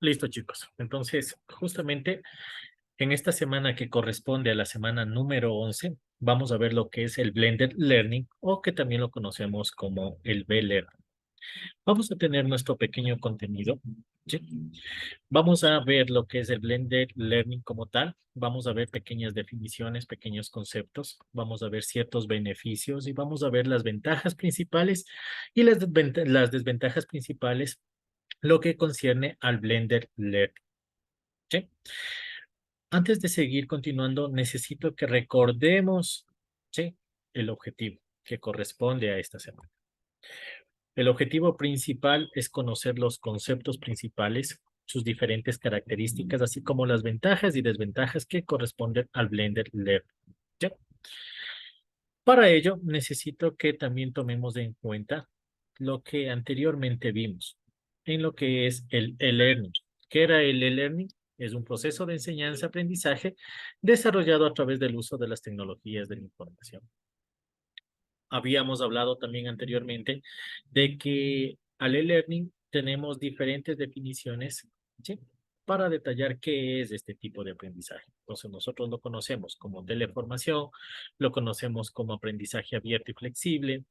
Listo, chicos. Entonces, justamente en esta semana que corresponde a la semana número 11, vamos a ver lo que es el Blended Learning o que también lo conocemos como el B-Learning. Vamos a tener nuestro pequeño contenido, ¿sí? Vamos a ver lo que es el Blended Learning como tal. Vamos a ver pequeñas definiciones, pequeños conceptos. Vamos a ver ciertos beneficios y vamos a ver las ventajas principales y las desventajas principales, lo que concierne al Blended Learning. ¿Sí? Antes de seguir continuando, necesito que recordemos, ¿sí?, el objetivo que corresponde a esta semana. El objetivo principal es conocer los conceptos principales, sus diferentes características, así como las ventajas y desventajas que corresponden al Blended Learning. ¿Sí? Para ello, necesito que también tomemos en cuenta lo que anteriormente vimos en lo que es el e-learning. ¿Qué era el e-learning? Es un proceso de enseñanza-aprendizaje desarrollado a través del uso de las tecnologías de la información. Habíamos hablado también anteriormente de que al e-learning tenemos diferentes definiciones, ¿sí?, para detallar qué es este tipo de aprendizaje. Entonces, nosotros lo conocemos como teleformación, lo conocemos como aprendizaje abierto y flexible,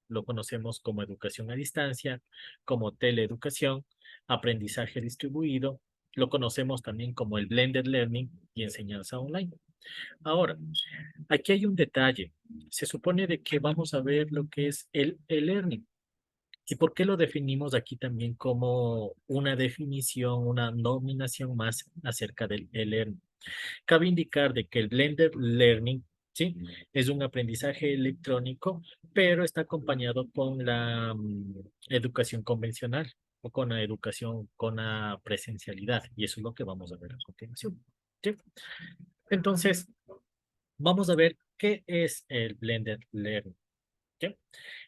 lo conocemos como educación a distancia, como teleeducación, aprendizaje distribuido, lo conocemos también como el blended learning y enseñanza online. Ahora, aquí hay un detalle. Se supone de que vamos a ver lo que es el e-learning. ¿Y por qué lo definimos aquí también como una definición, una nominación más acerca del e-learning? Cabe indicar de que el blended learning, ¿sí?, es un aprendizaje electrónico, pero está acompañado con la educación convencional o con la educación con la presencialidad. Y eso es lo que vamos a ver a continuación. ¿Sí? Entonces, vamos a ver qué es el blended learning. ¿Sí?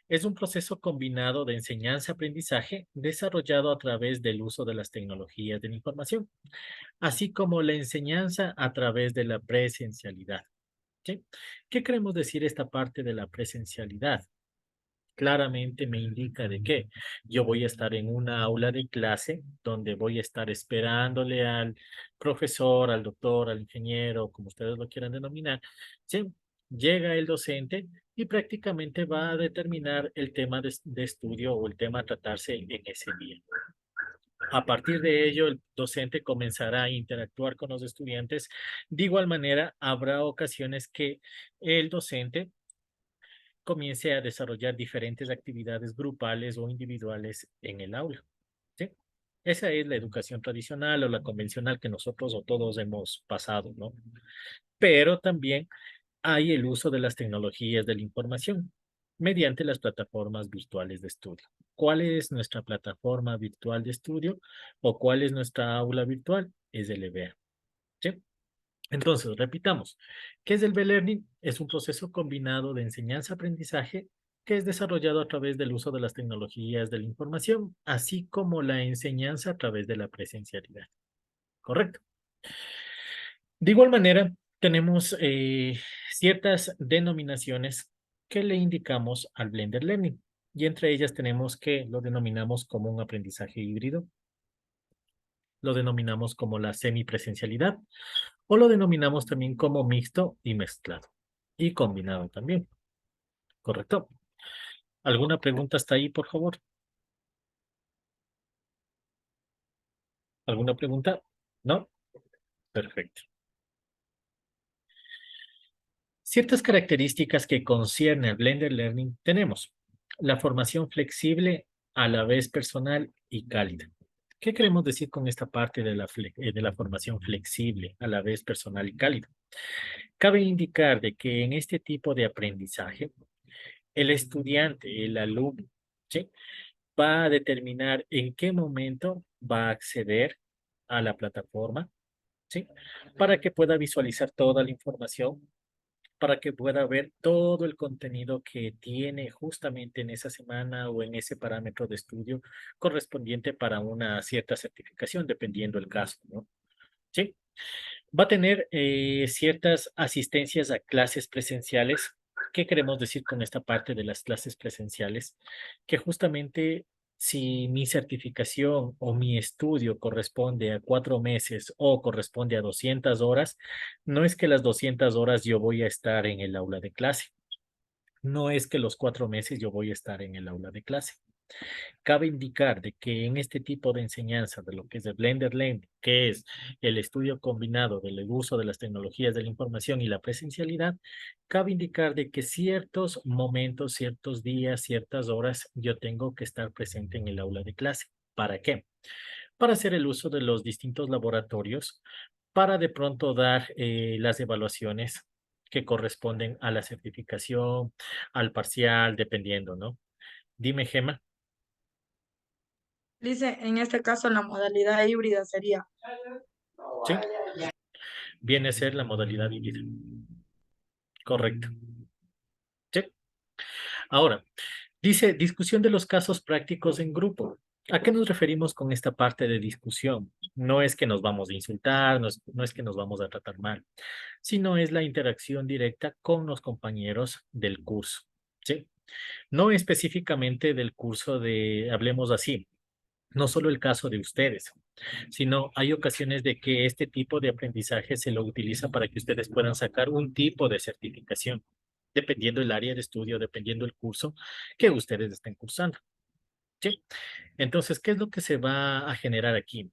Es un proceso combinado de enseñanza-aprendizaje desarrollado a través del uso de las tecnologías de la información, así como la enseñanza a través de la presencialidad. ¿Sí? ¿Qué queremos decir esta parte de la presencialidad? Claramente me indica de que yo voy a estar en una aula de clase donde voy a estar esperándole al profesor, al doctor, al ingeniero, como ustedes lo quieran denominar. ¿Sí? Llega el docente y prácticamente va a determinar el tema de estudio o el tema a tratarse en ese día. A partir de ello, el docente comenzará a interactuar con los estudiantes. De igual manera, habrá ocasiones que el docente comience a desarrollar diferentes actividades grupales o individuales en el aula. ¿Sí? Esa es la educación tradicional o la convencional que nosotros o todos hemos pasado, ¿no? Pero también hay el uso de las tecnologías de la información mediante las plataformas virtuales de estudio. ¿Cuál es nuestra plataforma virtual de estudio o cuál es nuestra aula virtual? Es el EBEA. ¿Sí? Entonces, repitamos, ¿qué es el B-Learning? Es un proceso combinado de enseñanza-aprendizaje que es desarrollado a través del uso de las tecnologías de la información, así como la enseñanza a través de la presencialidad. ¿Correcto? De igual manera, tenemos ciertas denominaciones que le indicamos al Blended Learning, y entre ellas tenemos que lo denominamos como un aprendizaje híbrido, lo denominamos como la semipresencialidad, o lo denominamos también como mixto y mezclado y combinado también. ¿Correcto? ¿Alguna pregunta hasta ahí, por favor? ¿Alguna pregunta? ¿No? Perfecto. Ciertas características que concierne al Blended Learning tenemos la formación flexible, a la vez personal y cálida. ¿Qué queremos decir con esta parte de de la formación flexible, a la vez personal y cálida? Cabe indicar de que en este tipo de aprendizaje, el estudiante, el alumno, ¿sí?, va a determinar en qué momento va a acceder a la plataforma, ¿sí?, para que pueda visualizar toda la información, para que pueda ver todo el contenido que tiene justamente en esa semana o en ese parámetro de estudio correspondiente para una cierta certificación, dependiendo el caso, ¿no? ¿Sí? Va a tener ciertas asistencias a clases presenciales. ¿Qué queremos decir con esta parte de las clases presenciales? Que justamente si mi certificación o mi estudio corresponde a 4 meses o corresponde a 200 horas, no es que las 200 horas yo voy a estar en el aula de clase. No es que los 4 meses yo voy a estar en el aula de clase. Cabe indicar de que en este tipo de enseñanza de lo que es el Blended Learning, que es el estudio combinado del uso de las tecnologías de la información y la presencialidad, cabe indicar de que ciertos momentos, ciertos días, ciertas horas, yo tengo que estar presente en el aula de clase. ¿Para qué? Para hacer el uso de los distintos laboratorios, para de pronto dar las evaluaciones que corresponden a la certificación, al parcial, dependiendo, ¿no? Dime, Gemma. Dice, en este caso la modalidad híbrida sería. Sí, viene a ser la modalidad híbrida. Correcto. Sí. Ahora, dice discusión de los casos prácticos en grupo. ¿A qué nos referimos con esta parte de discusión? No es que nos vamos a insultar, no es que nos vamos a tratar mal, sino es la interacción directa con los compañeros del curso. ¿Sí? No específicamente del curso de, hablemos así, no solo el caso de ustedes, sino hay ocasiones de que este tipo de aprendizaje se lo utiliza para que ustedes puedan sacar un tipo de certificación, dependiendo el área de estudio, dependiendo el curso que ustedes estén cursando. ¿Sí? Entonces, ¿qué es lo que se va a generar aquí?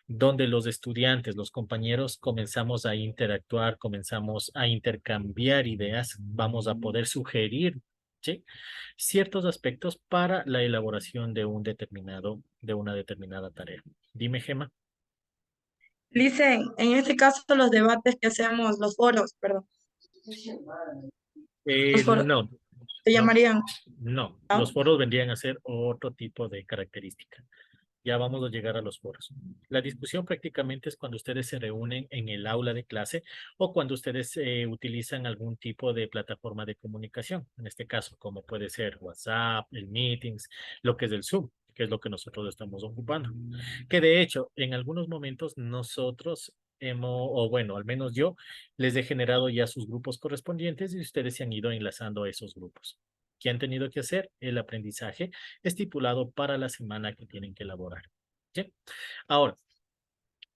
Donde los estudiantes, los compañeros, comenzamos a interactuar, comenzamos a intercambiar ideas, vamos a poder sugerir, ¿sí? Ciertos aspectos para la elaboración de un determinado, de una determinada tarea. Dime, Gemma. Dice, en este caso los debates que hacemos, los foros, perdón, los foros, No, se no, llamarían, no. ¿ah? Los foros vendrían a ser otro tipo de característica. Ya vamos a llegar a los foros. La discusión prácticamente es cuando ustedes se reúnen en el aula de clase o cuando ustedes utilizan algún tipo de plataforma de comunicación. En este caso, como puede ser WhatsApp, el Meetings, lo que es el Zoom, que es lo que nosotros estamos ocupando. Que de hecho, en algunos momentos nosotros hemos, o bueno, al menos yo, les he generado ya sus grupos correspondientes y ustedes se han ido enlazando a esos grupos. ¿Qué han tenido que hacer? El aprendizaje estipulado para la semana que tienen que elaborar. ¿Sí? Ahora,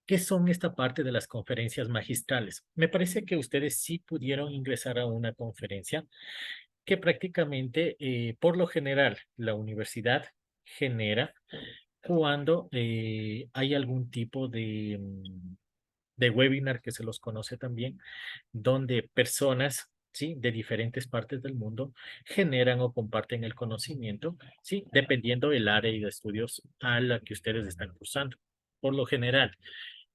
¿qué son esta parte de las conferencias magistrales? Me parece que ustedes sí pudieron ingresar a una conferencia que prácticamente, por lo general, la universidad genera cuando hay algún tipo de webinar que se los conoce también, donde personas, ¿sí? De diferentes partes del mundo generan o comparten el conocimiento, ¿sí? Dependiendo del área y de estudios a la que ustedes están cursando. Por lo general,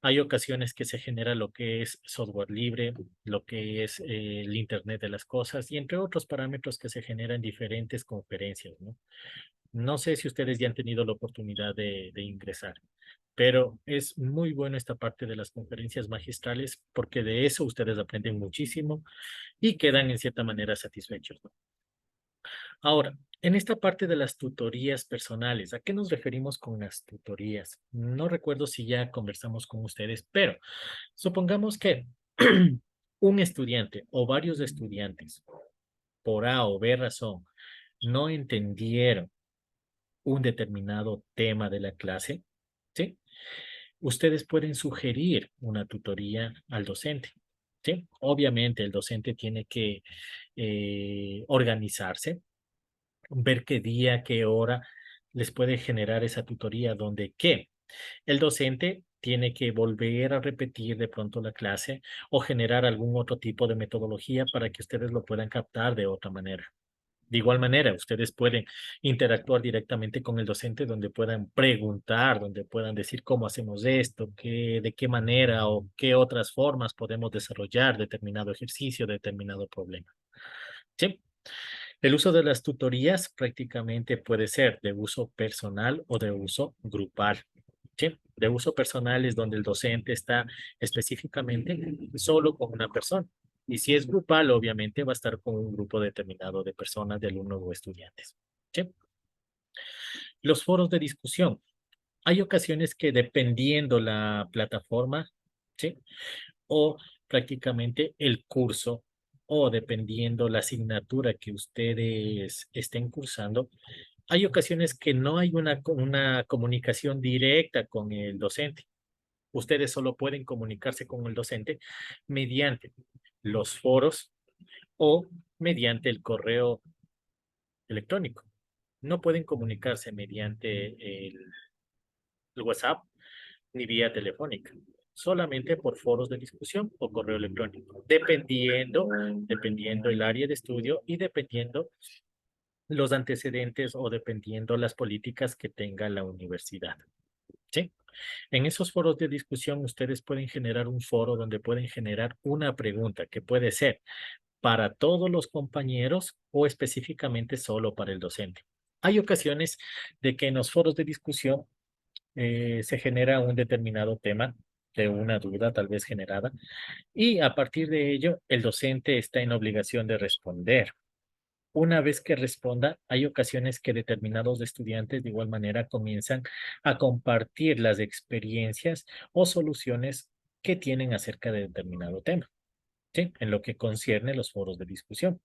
hay ocasiones que se genera lo que es software libre, lo que es el Internet de las cosas y entre otros parámetros que se generan en diferentes conferencias, ¿no? No sé si ustedes ya han tenido la oportunidad de ingresar, pero es muy bueno esta parte de las conferencias magistrales porque de eso ustedes aprenden muchísimo y quedan en cierta manera satisfechos, ¿no? Ahora, en esta parte de las tutorías personales, ¿a qué nos referimos con las tutorías? No recuerdo si ya conversamos con ustedes, pero supongamos que un estudiante o varios estudiantes, por A o B razón, no entendieron un determinado tema de la clase, ¿sí? Ustedes pueden sugerir una tutoría al docente, ¿sí? Obviamente el docente tiene que organizarse, ver qué día, qué hora les puede generar esa tutoría, donde qué. El docente tiene que volver a repetir de pronto la clase o generar algún otro tipo de metodología para que ustedes lo puedan captar de otra manera. De igual manera, ustedes pueden interactuar directamente con el docente donde puedan preguntar, donde puedan decir cómo hacemos esto, qué, de qué manera o qué otras formas podemos desarrollar determinado ejercicio, determinado problema. ¿Sí? El uso de las tutorías prácticamente puede ser de uso personal o de uso grupal. ¿Sí? De uso personal es donde el docente está específicamente solo con una persona. Y si es grupal, obviamente va a estar con un grupo determinado de personas, de alumnos o estudiantes. ¿Sí? Los foros de discusión. Hay ocasiones que dependiendo la plataforma, ¿sí? O prácticamente el curso, o dependiendo la asignatura que ustedes estén cursando, Hay ocasiones que no hay una comunicación directa con el docente. Ustedes solo pueden comunicarse con el docente mediante los foros o mediante el correo electrónico. No pueden comunicarse mediante el WhatsApp ni vía telefónica, solamente por foros de discusión o correo electrónico, dependiendo el área de estudio y dependiendo los antecedentes o dependiendo las políticas que tenga la universidad. ¿Sí? En esos foros de discusión ustedes pueden generar un foro donde pueden generar una pregunta que puede ser para todos los compañeros o específicamente solo para el docente. Hay ocasiones de que en los foros de discusión se genera un determinado tema de una duda tal vez generada y a partir de ello el docente está en obligación de responder. Una vez que responda, hay ocasiones que determinados estudiantes de igual manera comienzan a compartir las experiencias o soluciones que tienen acerca de determinado tema, ¿sí? En lo que concierne los foros de discusión.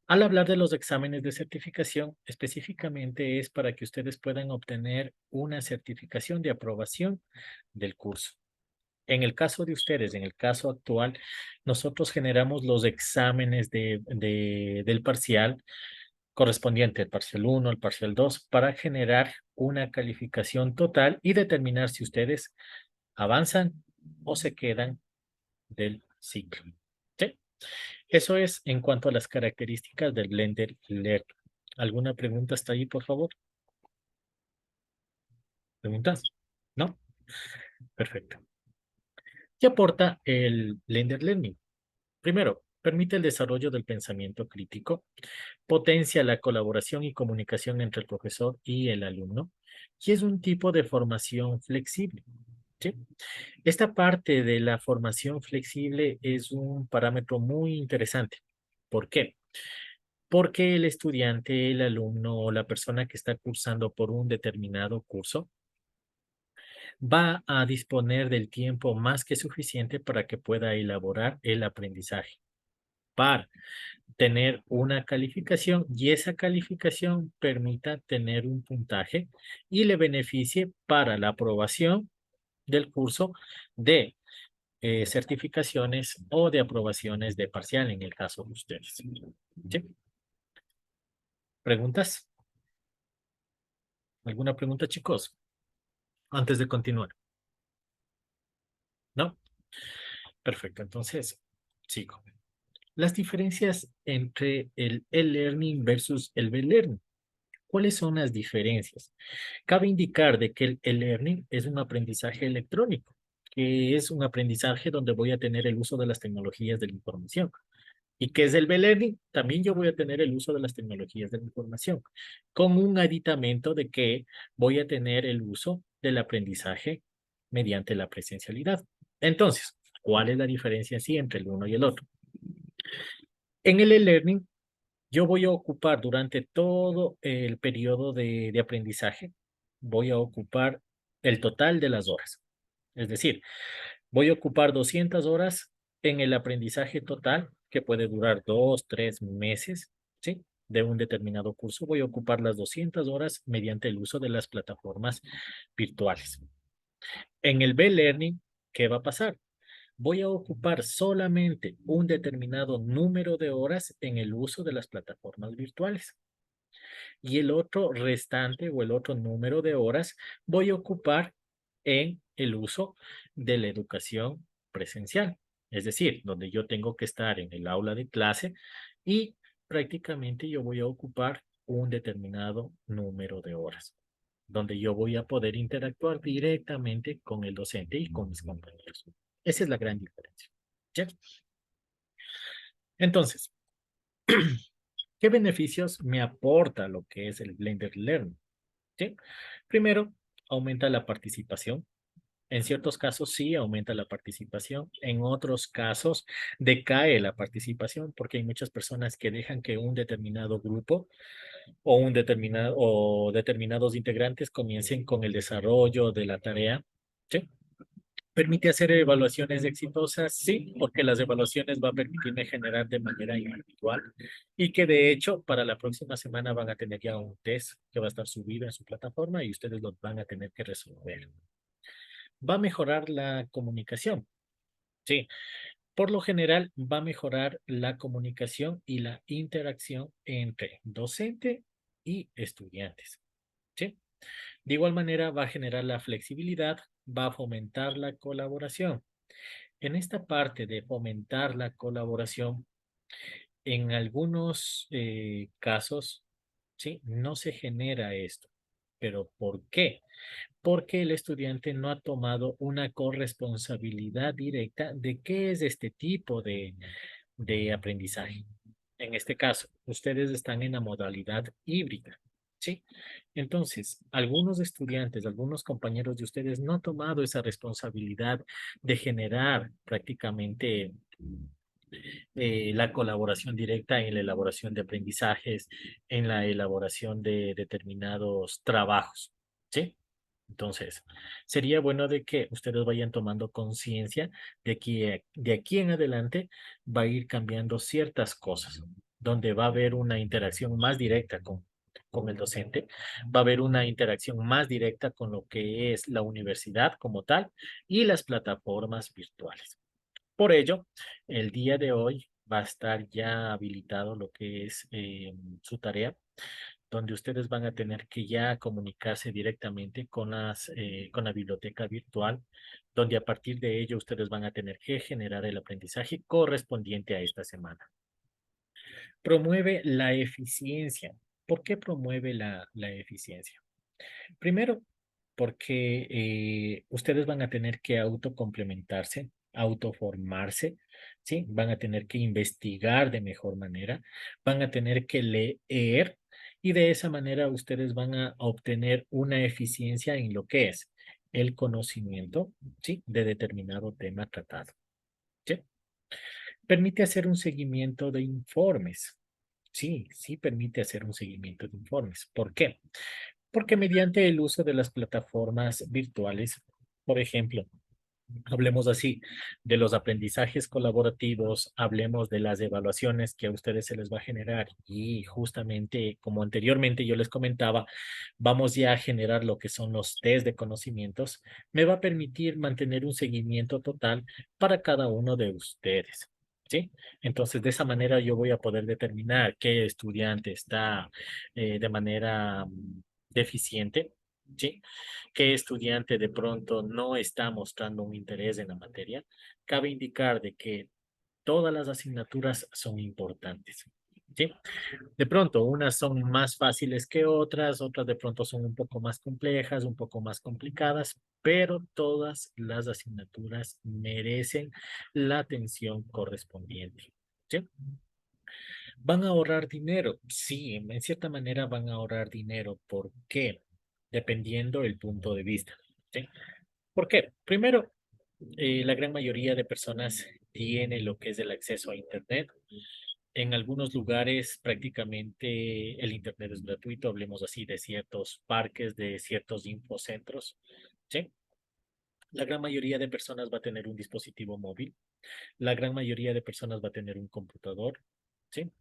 Al hablar de los exámenes de certificación, específicamente es para que ustedes puedan obtener una certificación de aprobación del curso. En el caso de ustedes, en el caso actual, nosotros generamos los exámenes del parcial correspondiente al parcial 1, al parcial 2, para generar una calificación total y determinar si ustedes avanzan o se quedan del ciclo. ¿Sí? Eso es en cuanto a las características del Blender Learning. ¿Alguna pregunta hasta ahí, por favor? ¿Preguntas? ¿No? Perfecto. ¿Qué aporta el Blender Learning? Primero, permite el desarrollo del pensamiento crítico, potencia la colaboración y comunicación entre el profesor y el alumno, y es un tipo de formación flexible. ¿Sí? Esta parte de la formación flexible es un parámetro muy interesante. ¿Por qué? Porque el estudiante, el alumno o la persona que está cursando por un determinado curso va a disponer del tiempo más que suficiente para que pueda elaborar el aprendizaje, para tener una calificación y esa calificación permita tener un puntaje y le beneficie para la aprobación del curso de certificaciones o de aprobaciones de parcial en el caso de ustedes. ¿Sí? ¿Preguntas? ¿Alguna pregunta, chicos? Antes de continuar. ¿No? Perfecto. Entonces, sigo. Las diferencias entre el e-learning versus el B-learning. ¿Cuáles son las diferencias? Cabe indicar de que el e-learning es un aprendizaje electrónico, que es un aprendizaje donde voy a tener el uso de las tecnologías de la información. ¿Y qué es el B-learning? También yo voy a tener el uso de las tecnologías de la información, con un aditamento de que voy a tener el uso del aprendizaje mediante la presencialidad. Entonces, ¿cuál es la diferencia sí entre el uno y el otro? En el e-learning, yo voy a ocupar durante todo el periodo de aprendizaje, voy a ocupar el total de las horas. Es decir, voy a ocupar 200 horas en el aprendizaje total, que puede durar 2, 3 meses, ¿sí? De un determinado curso. Voy a ocupar las 200 horas mediante el uso de las plataformas virtuales. En el B-Learning, ¿qué va a pasar? Voy a ocupar solamente un determinado número de horas en el uso de las plataformas virtuales. Y el otro restante o el otro número de horas voy a ocupar en el uso de la educación presencial. Es decir, donde yo tengo que estar en el aula de clase y prácticamente yo voy a ocupar un determinado número de horas, donde yo voy a poder interactuar directamente con el docente y con mis compañeros. Esa es la gran diferencia. ¿Sí? Entonces, ¿qué beneficios me aporta lo que es el Blended Learning? ¿Sí? Primero, aumenta la participación. En ciertos casos sí aumenta la participación, en otros casos decae la participación porque hay muchas personas que dejan que un determinado grupo o determinados integrantes comiencen con el desarrollo de la tarea, ¿sí? ¿Permite hacer evaluaciones exitosas? Sí, porque las evaluaciones van a permitirme generar de manera individual y que de hecho para la próxima semana van a tener ya un test que va a estar subido en su plataforma y ustedes lo van a tener que resolver. ¿Va a mejorar la comunicación? Sí, por lo general va a mejorar la comunicación y la interacción entre docente y estudiantes. ¿Sí? De igual manera va a generar la flexibilidad, va a fomentar la colaboración. En esta parte de fomentar la colaboración, en algunos casos, ¿sí? No se genera esto. ¿Pero por qué? Porque el estudiante no ha tomado una corresponsabilidad directa de qué es este tipo de aprendizaje. En este caso, ustedes están en la modalidad híbrida, ¿sí? Entonces, algunos estudiantes, algunos compañeros de ustedes no han tomado esa responsabilidad de generar prácticamente la colaboración directa en la elaboración de aprendizajes, en la elaboración de determinados trabajos, ¿sí? Entonces, sería bueno de que ustedes vayan tomando conciencia de que de aquí en adelante va a ir cambiando ciertas cosas, donde va a haber una interacción más directa con el docente, va a haber una interacción más directa con lo que es la universidad como tal y las plataformas virtuales. Por ello, el día de hoy va a estar ya habilitado lo que es su tarea, donde ustedes van a tener que ya comunicarse directamente con la biblioteca virtual, donde a partir de ello ustedes van a tener que generar el aprendizaje correspondiente a esta semana. Promueve la eficiencia. ¿Por qué promueve la eficiencia? Primero, porque ustedes van a tener que autocomplementarse, autoformarse, ¿sí? Van a tener que investigar de mejor manera, van a tener que leer y de esa manera ustedes van a obtener una eficiencia en lo que es el conocimiento, ¿sí? De determinado tema tratado, ¿sí? Permite hacer un seguimiento de informes. Sí, sí permite hacer un seguimiento de informes. ¿Por qué? Porque mediante el uso de las plataformas virtuales, por ejemplo, hablemos así de los aprendizajes colaborativos, hablemos de las evaluaciones que a ustedes se les va a generar y justamente como anteriormente yo les comentaba, vamos ya a generar lo que son los test de conocimientos, me va a permitir mantener un seguimiento total para cada uno de ustedes. ¿Sí? Entonces, de esa manera yo voy a poder determinar qué estudiante está de manera deficiente, ¿sí? ¿Qué estudiante de pronto no está mostrando un interés en la materia? Cabe indicar de que todas las asignaturas son importantes. ¿Sí? De pronto, unas son más fáciles que otras, otras de pronto son un poco más complejas, un poco más complicadas, pero todas las asignaturas merecen la atención correspondiente. ¿Sí? ¿Van a ahorrar dinero? Sí, en cierta manera van a ahorrar dinero. ¿Por qué? Dependiendo el punto de vista. ¿Sí? ¿Por qué? Primero, la gran mayoría de personas tiene lo que es el acceso a Internet. En algunos lugares prácticamente el Internet es gratuito, hablemos así de ciertos parques, de ciertos infocentros, ¿sí? La gran mayoría de personas va a tener un dispositivo móvil, la gran mayoría de personas va a tener un computador, ¿sí?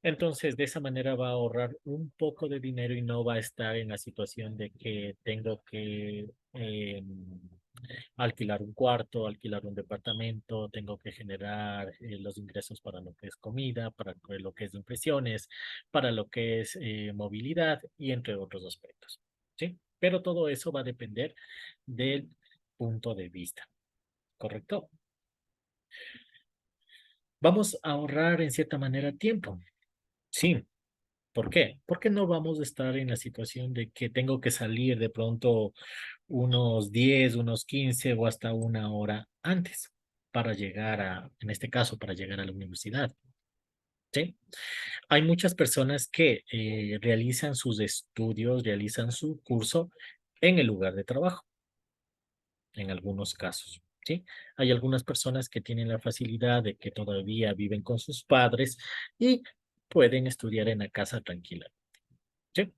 Entonces, de esa manera va a ahorrar un poco de dinero y no va a estar en la situación de que tengo que alquilar un cuarto, alquilar un departamento, tengo que generar los ingresos para lo que es comida, para lo que es impresiones, para lo que es movilidad y entre otros aspectos. ¿Sí? Pero todo eso va a depender del punto de vista, ¿correcto? Vamos a ahorrar en cierta manera tiempo. Sí, ¿por qué? Porque no vamos a estar en la situación de que tengo que salir de pronto unos 10, unos 15 o hasta una hora antes para llegar en este caso, para llegar a la universidad. ¿Sí? Hay muchas personas que realizan sus estudios, realizan su curso en el lugar de trabajo, en algunos casos. ¿Sí? Hay algunas personas que tienen la facilidad de que todavía viven con sus padres y pueden estudiar en la casa tranquila. ¿Sí?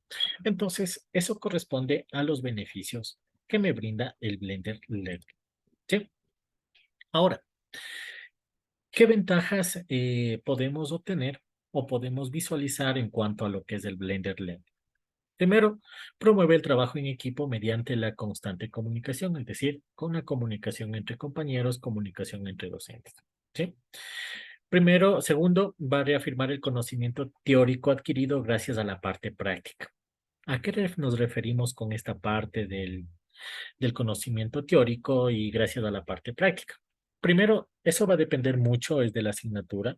Entonces, eso corresponde a los beneficios que me brinda el Blender Learning. ¿Sí? Ahora, ¿qué ventajas podemos obtener o podemos visualizar en cuanto a lo que es el Blended Learning? Primero, promueve el trabajo en equipo mediante la constante comunicación, es decir, con la comunicación entre compañeros, comunicación entre docentes. ¿Sí? Primero, segundo, va a reafirmar el conocimiento teórico adquirido gracias a la parte práctica. ¿A qué nos referimos con esta parte del conocimiento teórico y gracias a la parte práctica? Primero, eso va a depender mucho, es de la asignatura,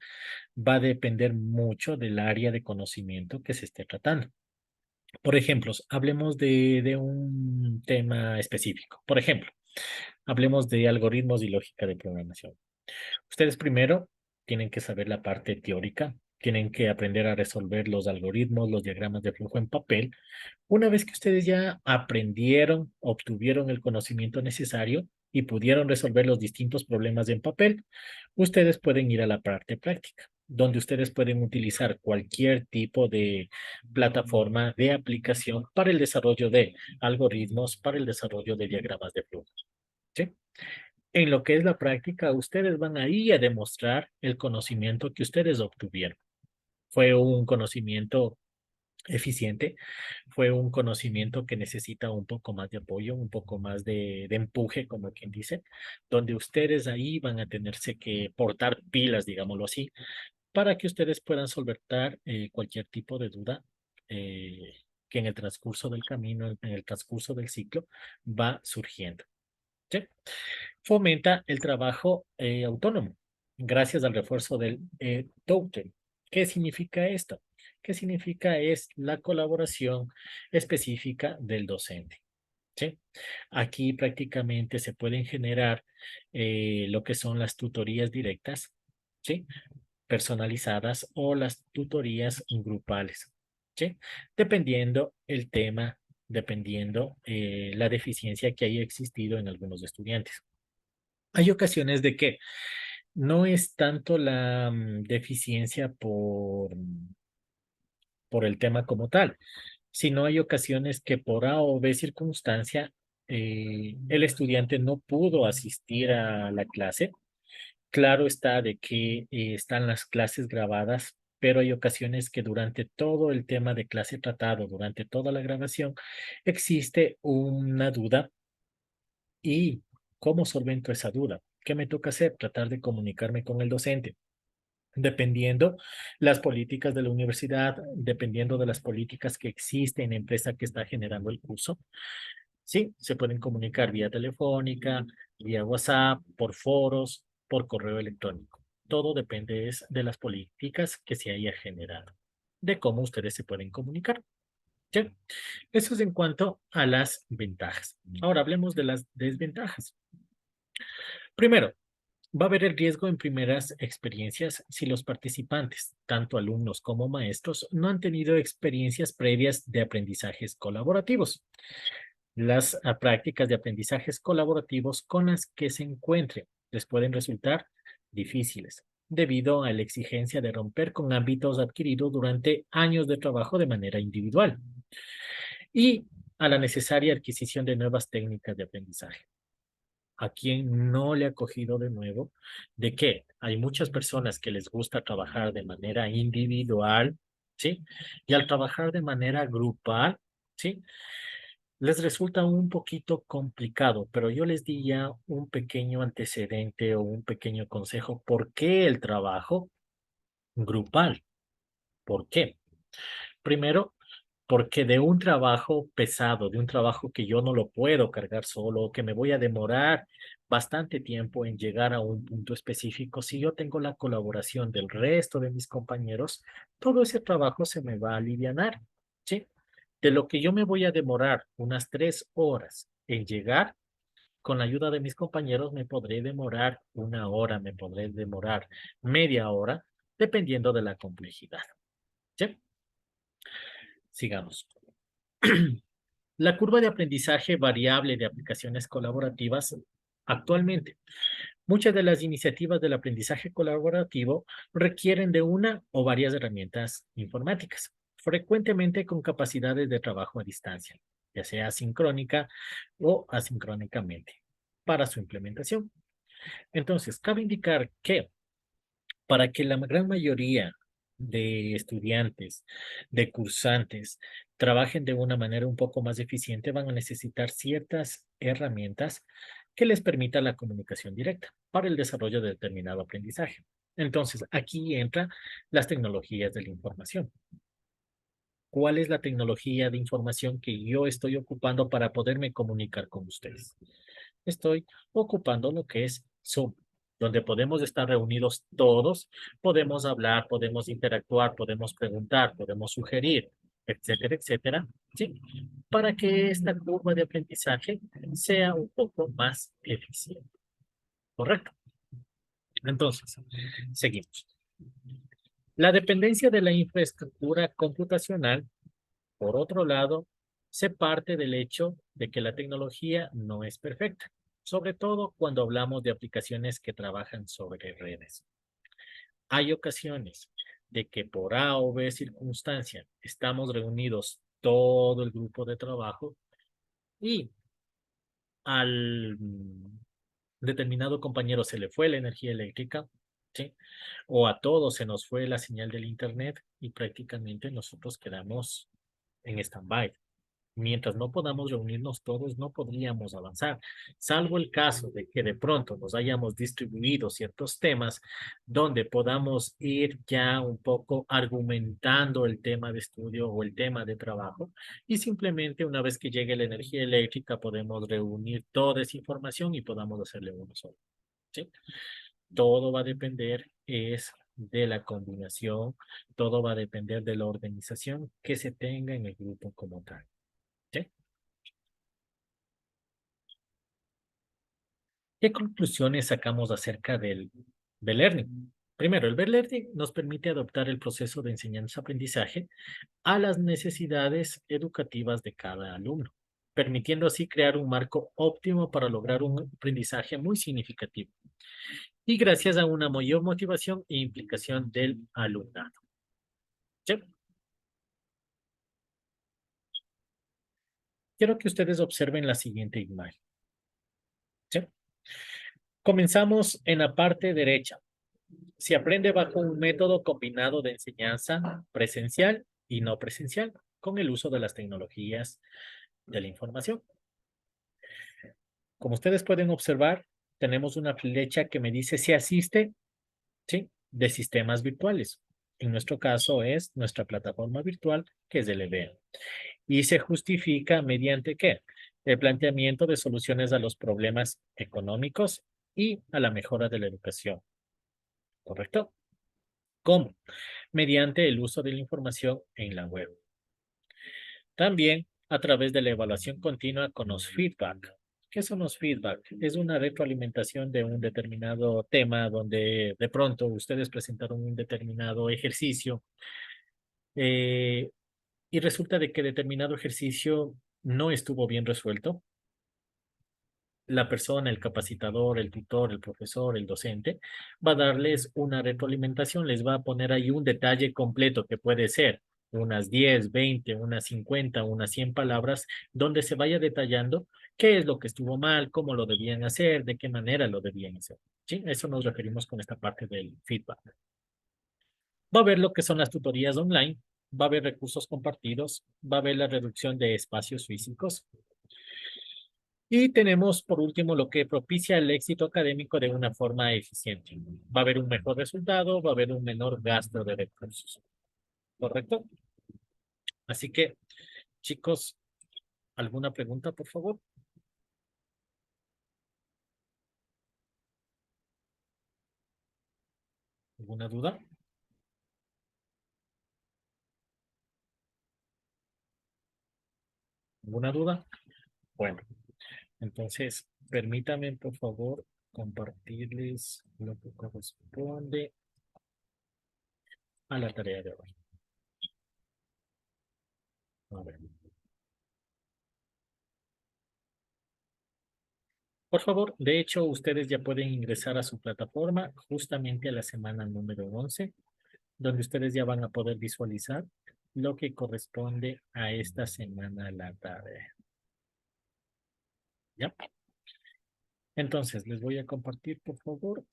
va a depender mucho del área de conocimiento que se esté tratando. Por ejemplo, hablemos de un tema específico. Por ejemplo, hablemos de algoritmos y lógica de programación. Ustedes primero tienen que saber la parte teórica, tienen que aprender a resolver los algoritmos, los diagramas de flujo en papel. Una vez que ustedes ya aprendieron, obtuvieron el conocimiento necesario y pudieron resolver los distintos problemas en papel, ustedes pueden ir a la parte práctica, donde ustedes pueden utilizar cualquier tipo de plataforma de aplicación para el desarrollo de algoritmos, para el desarrollo de diagramas de flujo. ¿Sí? En lo que es la práctica, ustedes van ahí a demostrar el conocimiento que ustedes obtuvieron. Fue un conocimiento eficiente, fue un conocimiento que necesita un poco más de apoyo, un poco más de empuje, como quien dice, donde ustedes ahí van a tenerse que portar pilas, digámoslo así, para que ustedes puedan solventar cualquier tipo de duda que en el transcurso del camino, en el transcurso del ciclo, va surgiendo. ¿Sí? Fomenta el trabajo autónomo gracias al refuerzo del totem. ¿Qué significa esto? ¿Qué significa? Es la colaboración específica del docente. ¿Sí? Aquí prácticamente se pueden generar lo que son las tutorías directas, ¿sí? Personalizadas o las tutorías grupales, ¿sí? Dependiendo el tema, dependiendo la deficiencia que haya existido en algunos estudiantes. Hay ocasiones de que no es tanto la deficiencia por el tema como tal, sino hay ocasiones que por A o B circunstancia el estudiante no pudo asistir a la clase. Claro está de que están las clases grabadas, pero hay ocasiones que durante todo el tema de clase tratado, durante toda la grabación, existe una duda. ¿Y cómo solvento esa duda? ¿Qué me toca hacer? Tratar de comunicarme con el docente. Dependiendo las políticas de la universidad, dependiendo de las políticas que existen en la empresa que está generando el curso, sí, se pueden comunicar vía telefónica, vía WhatsApp, por foros, por correo electrónico. Todo depende de las políticas que se haya generado, de cómo ustedes se pueden comunicar. ¿Sí? Eso es en cuanto a las ventajas. Ahora hablemos de las desventajas. Primero, va a haber el riesgo en primeras experiencias si los participantes, tanto alumnos como maestros, no han tenido experiencias previas de aprendizajes colaborativos. Las prácticas de aprendizajes colaborativos con las que se encuentren les pueden resultar difíciles debido a la exigencia de romper con ámbitos adquiridos durante años de trabajo de manera individual y a la necesaria adquisición de nuevas técnicas de aprendizaje. ¿A quien no le ha cogido de nuevo? De que hay muchas personas que les gusta trabajar de manera individual, ¿sí? Y al trabajar de manera grupal, ¿sí? Les resulta un poquito complicado, pero yo les di ya un pequeño antecedente o un pequeño consejo. ¿Por qué el trabajo grupal? ¿Por qué? Primero, porque de un trabajo pesado, de un trabajo que yo no lo puedo cargar solo, que me voy a demorar bastante tiempo en llegar a un punto específico, si yo tengo la colaboración del resto de mis compañeros, todo ese trabajo se me va a alivianar, ¿sí? De lo que yo me voy a demorar unas 3 horas en llegar, con la ayuda de mis compañeros me podré demorar 1 hora, me podré demorar media hora, dependiendo de la complejidad, ¿sí? Sigamos. La curva de aprendizaje variable de aplicaciones colaborativas actualmente. Muchas de las iniciativas del aprendizaje colaborativo requieren de una o varias herramientas informáticas, frecuentemente con capacidades de trabajo a distancia, ya sea sincrónica o asincrónicamente. para su implementación. Entonces, cabe indicar que para que la gran mayoría de estudiantes, de cursantes, trabajen de una manera un poco más eficiente, van a necesitar ciertas herramientas que les permita la comunicación directa para el desarrollo de determinado aprendizaje. Entonces, aquí entran las tecnologías de la información. ¿Cuál es la tecnología de información que yo estoy ocupando para poderme comunicar con ustedes? Estoy ocupando lo que es Zoom, donde podemos estar reunidos todos, podemos hablar, podemos interactuar, podemos preguntar, podemos sugerir, etcétera, etcétera, ¿sí? Para que esta curva de aprendizaje sea un poco más eficiente. ¿Correcto? Entonces, seguimos. La dependencia de la infraestructura computacional, por otro lado, se parte del hecho de que la tecnología no es perfecta, sobre todo cuando hablamos de aplicaciones que trabajan sobre redes. Hay ocasiones de que por A o B circunstancia estamos reunidos todo el grupo de trabajo y al determinado compañero se le fue la energía eléctrica, ¿sí? O a todos se nos fue la señal del internet y prácticamente nosotros quedamos en stand-by. Mientras no podamos reunirnos todos, no podríamos avanzar, salvo el caso de que de pronto nos hayamos distribuido ciertos temas donde podamos ir ya un poco argumentando el tema de estudio o el tema de trabajo y simplemente una vez que llegue la energía eléctrica podemos reunir toda esa información y podamos hacerle uno solo, ¿sí? Todo va a depender es de la combinación, todo va a depender de la organización que se tenga en el grupo como tal, ¿sí? ¿Qué conclusiones sacamos acerca del learning? Primero, el learning nos permite adoptar el proceso de enseñanza-aprendizaje a las necesidades educativas de cada alumno, permitiendo así crear un marco óptimo para lograr un aprendizaje muy significativo y gracias a una mayor motivación e implicación del alumnado. ¿Sí? Quiero que ustedes observen la siguiente imagen. ¿Sí? Comenzamos en la parte derecha. Se aprende bajo un método combinado de enseñanza presencial y no presencial, con el uso de las tecnologías de la información. Como ustedes pueden observar, tenemos una flecha que me dice si asiste, ¿sí? De sistemas virtuales. En nuestro caso es nuestra plataforma virtual, que es el EBEA. Y se justifica mediante ¿qué? El planteamiento de soluciones a los problemas económicos y a la mejora de la educación. ¿Correcto? ¿Cómo? Mediante el uso de la información en la web. También a través de la evaluación continua con los feedback. ¿Qué son los feedback? Es una retroalimentación de un determinado tema donde de pronto ustedes presentaron un determinado ejercicio eh, y resulta de que determinado ejercicio no estuvo bien resuelto. La persona, el capacitador, el tutor, el profesor, el docente, va a darles una retroalimentación, les va a poner ahí un detalle completo que puede ser unas 10, 20, unas 50, unas 100 palabras, donde se vaya detallando qué es lo que estuvo mal, cómo lo debían hacer, de qué manera lo debían hacer. ¿Sí? Eso nos referimos con esta parte del feedback. Va a ver lo que son las tutorías online, va a haber recursos compartidos, va a haber la reducción de espacios físicos, y tenemos, por último, lo que propicia el éxito académico de una forma eficiente. Va a haber un mejor resultado, va a haber un menor gasto de recursos. ¿Correcto? Así que, chicos, ¿alguna pregunta, por favor? ¿Alguna duda? ¿Alguna duda? Bueno, entonces, permítanme, por favor, compartirles lo que corresponde a la tarea de hoy. A ver. Por favor, de hecho, ustedes ya pueden ingresar a su plataforma justamente a la semana número 11, donde ustedes ya van a poder visualizar lo que corresponde a esta, semana a la tarde. ¿Ya? Entonces, les voy a compartir, por favor.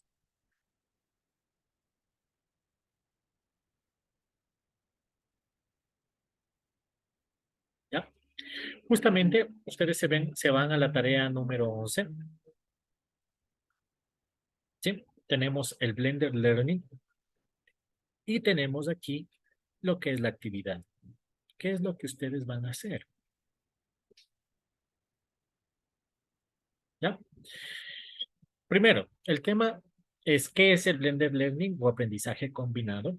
¿Ya? Justamente, ustedes se van a la tarea número 11. ¿Sí? Tenemos el Blender Learning y tenemos aquí lo que es la actividad. ¿Qué es lo que ustedes van a hacer? ¿Ya? Primero, el tema es ¿qué es el Blended Learning o aprendizaje combinado?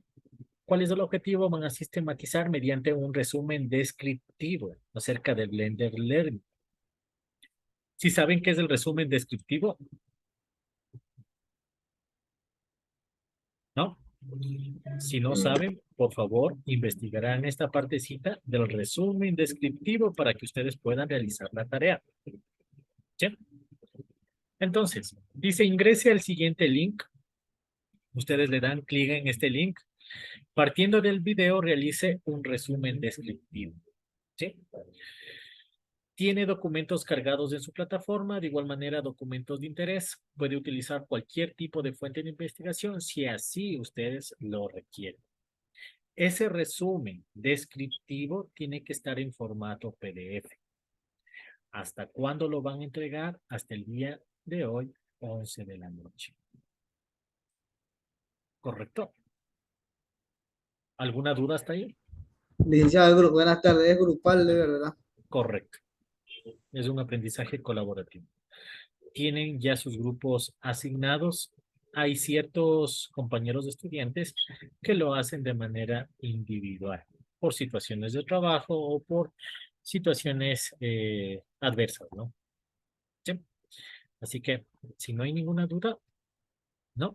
¿Cuál es el objetivo? Van a sistematizar mediante un resumen descriptivo acerca del Blended Learning. ¿Sí saben qué es el resumen descriptivo? ¿No? Si no saben, por favor, investigarán esta partecita del resumen descriptivo para que ustedes puedan realizar la tarea. ¿Sí? Entonces, dice ingrese al siguiente link. Ustedes le dan clic en este link. Partiendo del video, realice un resumen descriptivo. ¿Sí? Tiene documentos cargados en su plataforma, de igual manera documentos de interés. Puede utilizar cualquier tipo de fuente de investigación si así ustedes lo requieren. Ese resumen descriptivo tiene que estar en formato PDF. ¿Hasta cuándo lo van a entregar? Hasta el día de hoy, 11 de la noche. ¿Correcto? ¿Alguna duda hasta ahí? Licenciado, buenas tardes, es grupal, de verdad. Correcto. Es un aprendizaje colaborativo. Tienen ya sus grupos asignados. Hay ciertos compañeros de estudiantes que lo hacen de manera individual, por situaciones de trabajo o por situaciones adversas, ¿no? ¿Sí? Así que, si no hay ninguna duda, ¿no?